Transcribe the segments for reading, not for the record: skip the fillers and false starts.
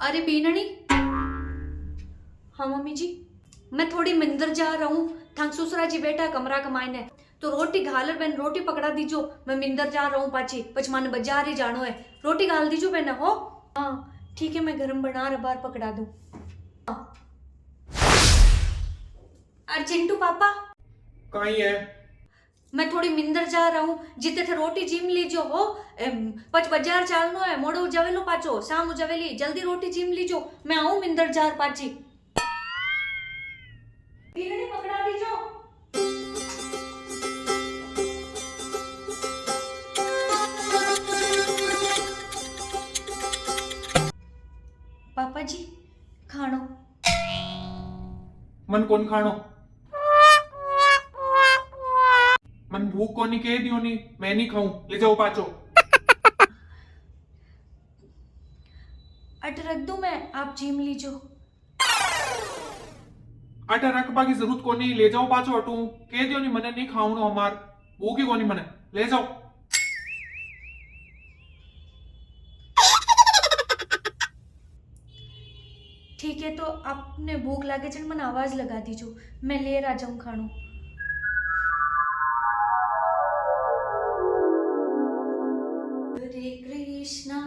अरे बीननी। हाँ मम्मी जी, मैं थोड़ी मंदिर जा रहा हूँ। थंग ससुरा जी बेटा कमरा कमाईने तो रोटी घालर बेन रोटी पकड़ा दीजो। मैं मिंदर जा रहा हूँ पाची पच माने बाजार ही जानो है। रोटी घाल दीजो बेन हो। हाँ ठीक है, मैं गरम बना रहा बार पकड़ा दूँ। हाँ। अरे चिंटू पापा कहीं है? मैं थोड़ी मिंदर जा रहा हूँ। जिते थे रोटी जीम लीजो हो। पच बाजार चालनो है, मोड़ो जवेलो पाचो शाम जवेली जल्दी रोटी जीम लीजो। मैं आऊँ मिंदर जार पाची। बीननी पकड़ा दीजो। पापा जी खानो। मन कौन खानो? मन भूख कोनी कह दियो नी, मैं नहीं खाऊं, ले जाओ पाचो। अट रख दूं मैं, आप जीम लीजो। आटा रखबा की जरूरत कोनी, ले जाओ पाचो अटू। कह दियो नी मने नहीं खाऊनो, हमार भूख ही कोनी मने, ले जाओ। ठीक है, तो आपने भूख लागे चल मन आवाज लगा दीजो, मैं लेर आ जाऊं खानो। हरे कृष्णा।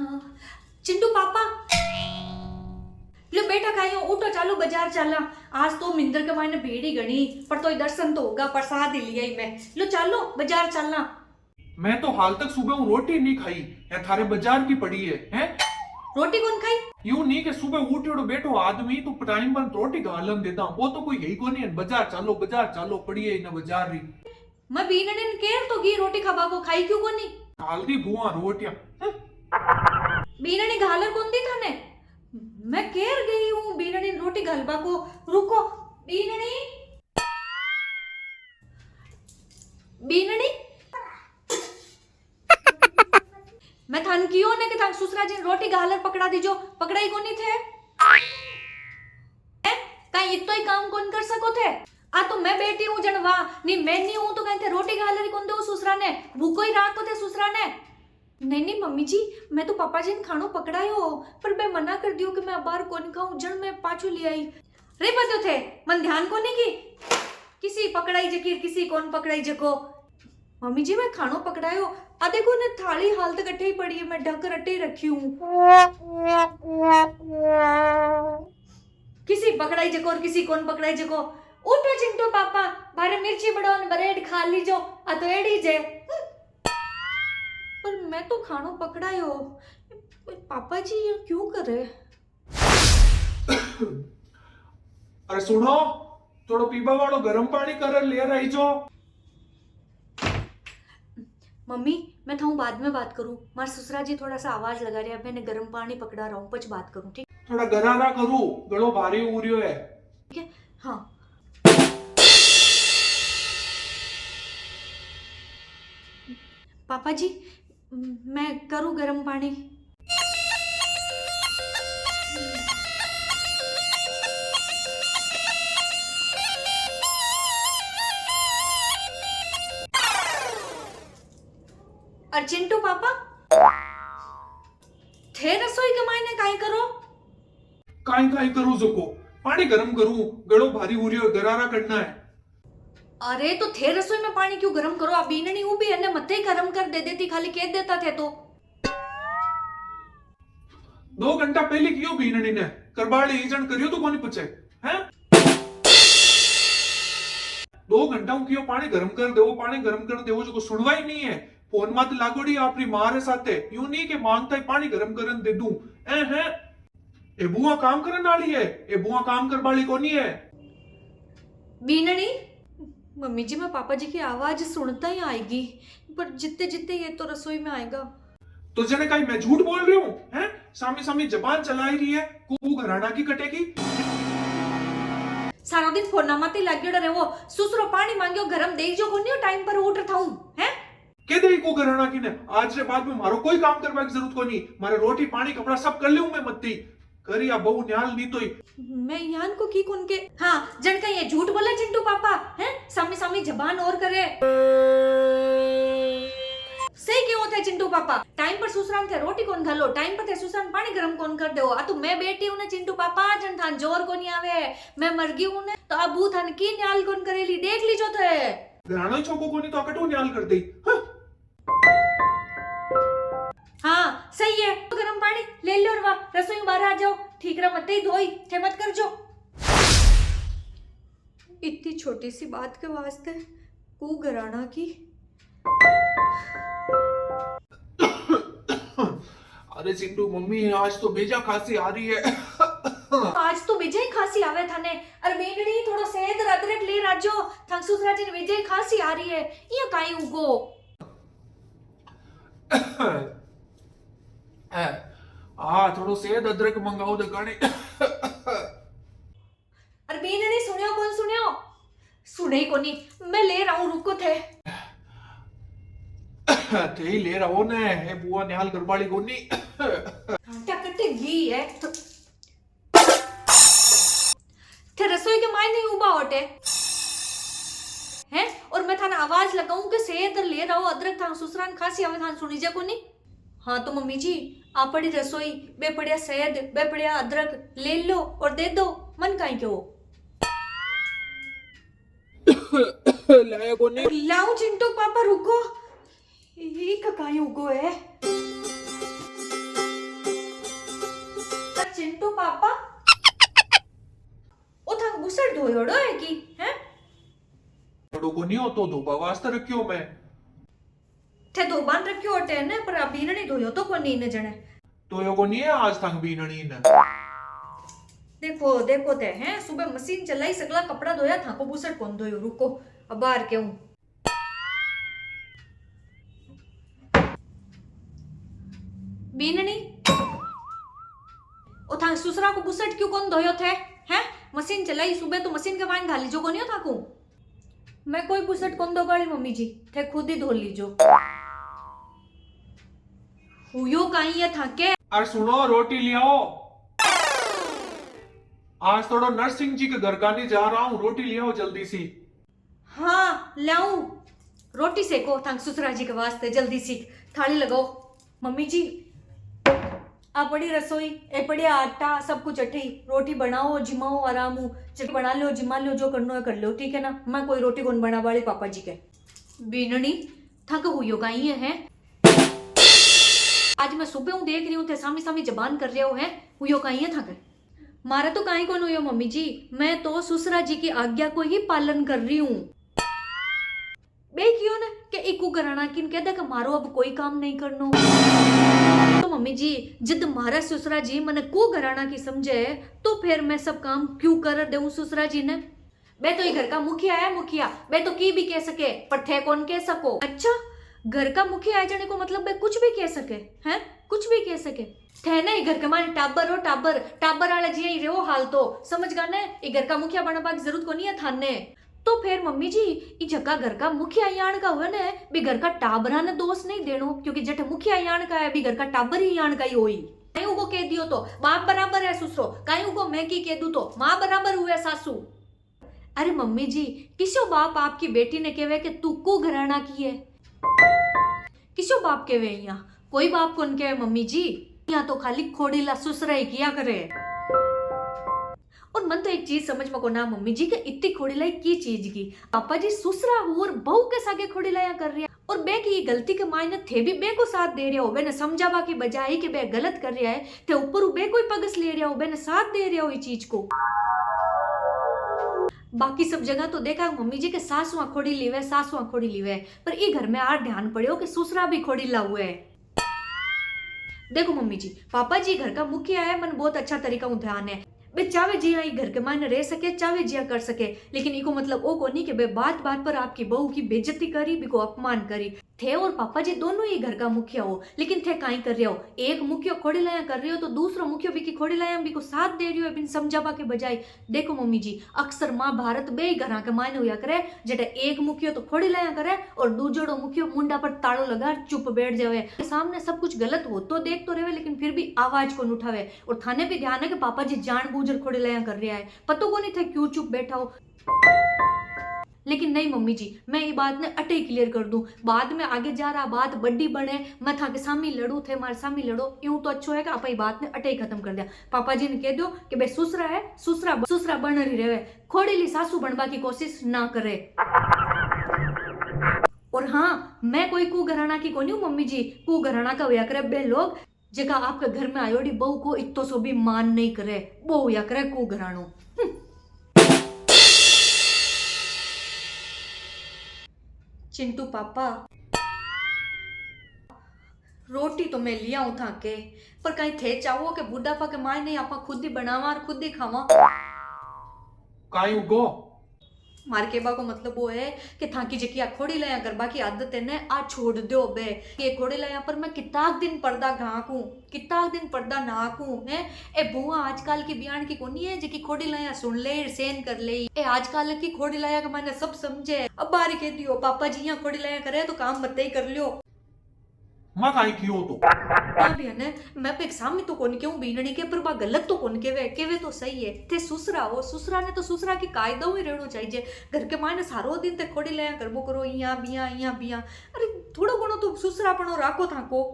चिंटू पापा लो बेटा खाइयो, उठो चालो बाजार चला। आज तो मिंदर के मायने भीड़ ही गणी, पर तो दर्शन तो होगा, प्रसाद ही लिया ही मैं। लो चालो बाजार चलना। मैं तो हाल तक सुबह हूँ रोटी नहीं खाई, या थारे बाजार की पड़ी है, हैं? रोटी कौन खाई? यूं नहीं कि सुबह उठो बैठो आदमी तो टाइम पर रोटी घालन देता हूँ, वो तो कोई है ही कोनी है। बाजार चालो पड़ी है ना बाजार रही। मैं बीनने केर तो गी रोटी खाबा को खाई क्यों कोनी? हल्दी भुआ रोटियां। बीनने घालर कौन दी थाने? मैं केर गई हूँ बीनने रोटी घालबा को। रुको बीननी। बीननी मैं थान कियो ने कि थान सुसरा जी रोटी घालर पकड़ा दीजो, पकड़ाई कोनी थे। कहीं इतो ही काम कौन कर सको थे? आ तो मैं बेटी हूँ जनवा नी, मैं नहीं हूँ तो कहीं थे रोटी घालर कौन दो सुसरा ने, भूखो ही रात को थे सुसरा ने। नहीं मम्मी जी, मैं तो पापा जी ने खानो पकड़ायो, पर मैं मना कर दियो कि मैं बाहर कौन खाऊं, जन मैं पाछू ले आई। रे बतो थे मन ध्यान कोनी की किसी पकड़ाई जकीर किसी कौन पकड़ाई जको। मम्मी जी मैं खानो पकड़ायो, आ देखो ने थाली हाल तक अट्ठे ही पड़ी है, मैं ढक रट्टे ही रखी हूँ। किसी पकड़ाई जको और किसी कौन पकड़ाई जको। उठो चिंटू पापा, बारे मिर्ची बढ़ो ने ब्रेड खा लीजो, आ तो एड़ी जे। पर मैं तो खानो पकड़ायो, पापा जी ये क्यों करे? अरे सुनो, थोड़ो पीबा वालो गर्म पानी कर ले रही जो। मम्मी मैं थाऊ बाद में बात करूं, मार ससुरा जी थोड़ा सा आवाज लगा रहे हैं, मैंने गर्म पानी पकड़ा रहा हूँ, पच बात करूं ठीक? थोड़ा गरारा करूं, गलो भारी हो रियो है। ठीक है हाँ। पापा जी मैं करूं गर्म पानी? और चिंटू पापा थे रसोई के मायने काई करो? काई करूं जको, पानी गरम करूं, गलो भारी हो रियो, गरारा करना है। अरे तो थे रसोई में पानी क्यों गरम करो? आप बीननी हूं भी अन्य मत्थे ही गरम कर दे देती, खाली कह देता थे तो। 2 घंटा पहले क्यों बीननी ने करबाड़ी ईजन करियो तो कोनी पूछे, हैं? 2 घंटा क्यों पानी गरम कर दे, वो पानी गरम कर दे, वो जो सुनवा ही नहीं है। फोन मत लागोड़ी अपनी मां रे साथे, यूं नहीं के मांगता ही पानी गरम करन दे दूं, हैं? ए बुआ काम करन वाली है, ए बुआ काम करबाली कोनी है। बीननी मम्मी जी मैं पापा जी की आवाज सुनता ही आएगी, पर जितने जितने ये तो रसोई में आएगा। तो जने कहीं मैं झूठ बोल रही हूँ, हैं? सामी सामी जबान चलाई रही है, को घराना की कटेगी। सारा दिन फोन माते लाग्यो डरे वो सुसरो पानी मांगियो गरम दे जो कोनी टाइम पर उठ रहा हूं, हैं? के दे को घराना की ने, आज से बाद में मारो कोई काम करवा की जरूरत कोनी, मारे रोटी पानी कपड़ा सब कर लूं मैं मत्ती करी आ बहु न्याल नहीं तो ही। मैं यान को की कौन के हाँ जन का ये झूठ बोला चिंटू पापा, हैं? सामी सामी जबान और करे। सही क्यों थे चिंटू पापा, टाइम पर सुसरान थे रोटी कोन घालो, टाइम पर थे सुसरान पानी गरम कोन कर दो। आ तो मैं बेटी हूं ने चिंटू पापा, जन थान जोर कोनी आवे, मैं मर गई हूं ने तो अबू थान की न्याल कोन करेली देख लीजो थे। घरानो छोको कोनी तो अकटू न्याल कर दई। हाँ। हाँ सही है, तो गरम पानी ले लो और वाह रसोई में बाहर आ जाओ, ठीक रहा मत ही धोई थे मत कर जो। इतनी छोटी सी बात के वास्ते कू घराना की। अरे चिंटू मम्मी आज तो भेजा खांसी आ रही है। आज तो विजय खांसी आवे थाने, अरे बेनड़ी थोड़ो सेहत अदरक ले राजो, थांग सुसरा जी ने विजय खांसी आ रही है, ये काई उगो। थोड़ो सेहत अदरक मंगाओ तो गाने। अरे बेनड़ी सुनियो कौन सुनियो, सुने ही कोनी, मैं ले रहा हूँ रुको थे। थे ही ले रहा हो ने, है बुआ न्याल करवाली कोनी। टकटे घी है थे रसोई के मायने नहीं उबा होटे हैं, और मैं थाने आवाज लगाऊं कि सेहत ले रहा हो अदरक थान सुसरान खांसी आवे थान सुनी जा कोनी। हाँ तो मम्मी जी आप पड़ी रसोई बे पड़िया शहद बे पड़िया अदरक ले लो और दे दो, मन काई क्यों लाया कोनी। लाओ चिंटू पापा रुको, ये काई उगो है चिंटू पापा, ओ था गुसर धोयोड़ो है की हैं थोड़ो कोनी हो तो धोबा वास्ते रखियो मैं थे धोबान रखियो होटे ने, पर अभी नहीं धोयो तो कोनी ने जने तो यो कोनी है आज तक भी नणी ने। देखो देखो ते हैं सुबह मशीन चलाई सगला कपड़ा धोया था को बुसर कौन धोयो, रुको अब बाहर के हूं। बीननी ओ था सुसरा को बुसट क्यों कौन धोयो थे हैं, मशीन चलाई सुबह तो मशीन के पानी घाली जो कोनी था को, मैं कोई बुसट कौन दो गाड़ी मम्मी जी थे खुद ही धो लीजो। हुयो काई है था के। अरे सुनो रोटी ले आओ, आज थोड़ा नरसिंह जी के घर का नहीं जा रहा हूँ, रोटी ले आओ जल्दी सी। हाँ लाऊं, रोटी सेको थांग सुसरा जी के वास्ते जल्दी सी, थाली लगाओ मम्मी जी। आ पड़ी रसोई ए पड़ी आटा सब कुछ अठी, रोटी बनाओ जिमाओ आराम चट बना लो जिमा लो जो करनो है कर लो, ठीक है ना। मैं कोई रोटी कौन बना वाली पापा जी के। बीननी थक हुई काई है आज मैं सुबह हूँ देख रही हूँ थे सामी सामी जबान कर रहे हो है, हुयो काई है थक मारा तो काई कौन हुयो मम्मी जी, मैं तो सुसरा जी की आज्ञा को ही पालन कर रही हूँ। बे क्यों ना कि इकू कराना किन कहता कि मारो अब कोई काम नहीं करनो, तो मम्मी जी जिद मारा सुसरा जी मने को घराना की समझे तो फिर मैं सब काम क्यों कर देऊं सुसरा जी ने। बे तो ये घर का मुखिया है मुखिया, बे तो की भी कह सके पर थे कौन कह सको। अच्छा घर का मुखिया आ जाने को मतलब बे कुछ भी कह सके हैं, कुछ भी कह सके थे ना। घर के माने टाबर हो टाबर, टाबर वाला जी ही रहो हाल तो समझ गा ने, ये घर का मुखिया बनने की जरूरत को नहीं है थाने। तो फिर मम्मी जी ये जगह घर का मुखिया यान का हुआ ने भी घर का टाबरा ने दोष नहीं देनो, क्योंकि जट मुखिया यान का है भी घर का टाबर ही यान का ही होई। कहीं उको कह दियो तो बाप बराबर है ससुरो, कहीं उको मैं की कह दूं तो माँ बराबर हुए सासू। अरे मम्मी जी किसो बाप आपकी बेटी ने कहवे कि तू को घराना की है, किसो बाप कहवे, यहाँ कोई बाप कौन कहे मम्मी जी, यहाँ तो खाली खोड़ीला सुसरा ही किया करे। और मन तो एक चीज समझ में को ना मम्मी जी कि इतनी खोड़ीलाई की चीज की पापा जी सुसरा और बहू के सागे खोड़ीलाया कर रही है, और बे की गलती के मायने थे भी बे को साथ दे रहा हो, बे ने समझावा की बजाय कि बे गलत कर रहा है थे ऊपर बे कोई पगस ले रहा हो, बे ने साथ दे रहा हो ये चीज को। बाकी सब जगह तो देखा मम्मी जी के सासुआ खोड़ी लीवे सासुआ खोड़ी लीवे, पर ये घर में आर ध्यान पड़े कि सुसरा भी खोड़ी ला हुए है। देखो मम्मी जी पापा जी घर का मुखिया है, मन बहुत अच्छा तरीका ध्यान है, बे चावे जिया घर के मायने रह सके चावे जिया कर सके, लेकिन इको मतलब ओ को नहीं कि बे बात बात पर आपकी बहू की बेइज्जती करी बिको अपमान करी। थे और पापा जी दोनों ही घर का मुखिया हो, लेकिन थे काई कर रहे हो, एक मुखिया खोड़ी लाया कर रहे हो तो दूसरा मुखिया भी की खोड़ी लाया भी को साथ दे रही हो बिन समझावा के बजाय। देखो मम्मी जी अक्सर महाभारत बे घर के मायने हुआ करे जटे एक मुखिया तो खोड़ी लाया करे और दूजोड़ो मुखिया मुंडा पर ताड़ो लगा चुप बैठ जावे, सामने सब कुछ गलत हो तो देख तो रहे लेकिन फिर भी आवाज को उठावे। और थाने भी ध्यान है कि पापा जी जानबूझकर खोड़ी लाया कर रहा है, पतो को नहीं थे क्यों चुप बैठा हो। लेकिन नहीं मम्मी जी, मैं ये बात ने अटे क्लियर कर दूं, बाद में आगे जा रहा बात बड्डी बने, मैं था के सामी लड़ू थे मारे सामी लड़ो, यूं तो अच्छो है कि आप ये बात ने अटे ही खत्म कर दिया। पापा जी ने कह दो कि भाई सुसरा है, सुसरा बन रही रहे, खोड़ीली सासू बनवा की कोशिश ना करे। और हाँ, मैं कोई कू घराना की कोनी हूँ मम्मी जी, कू घराना का होया करे बे लोग जगह आपके घर में आयोड़ी बहू को इतो सो भी मान नहीं करे, वो होया करे कू घरानो। चिंटू पापा, रोटी तो मैं लिया हूं था के, पर कहीं थे चाहो कि बुढ़ापा के माय नहीं आपा खुद ही बनावा और खुद ही खावा। काई गो मार के बा को मतलब वो है कि थाकी जकिया खोड़ी लाया गरबा की आदत है ने आ छोड़ दो बे, ये खोड़ी लाया पर मैं किताक दिन पर्दा घाकू, किताक दिन पर्दा नाकू है। ए बुआ आजकल की बयान की कोनी है जकी खोड़ी लाया सुन ले सेन कर ले, ए आजकल की खोड़ी लाया का मैंने सब समझे। अब बारी कह दियो पापा जी यहाँ खोड़ी लाया करे तो काम मत ही कर लियो। मां काई कियो तो ने मैं पे एग्जाम में तो कौन क्यों बीननी के पर बा गलत तो कौन केवे तो सही है थे सुसरा हो, सुसरा ने तो सुसरा की कायदा ही रहना चाहिए। घर के मायने सारो दिन ते खोड़ी लाया करबो करो यहाँ बिया, अरे थोड़ा घणो तो सुसरापणो राखो थाको।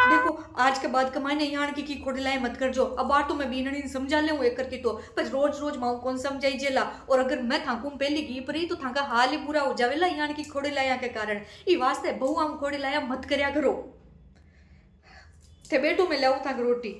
देखो आज के बाद कमाने यहाँ की खोड़ी लाए मत कर जो, अब बार तो मैं बीननी समझा ले एक करके तो पर रोज रोज माऊ कौन समझाई जेला, और अगर मैं थाकू पहली की परी तो थाका हाल ही बुरा हो जावेला यहाँ की खोड़ी लाया के कारण। ई वास्ते बहु हम खोड़ी लाया मत करया करो। थे बेटू मैं लाऊ था रोटी।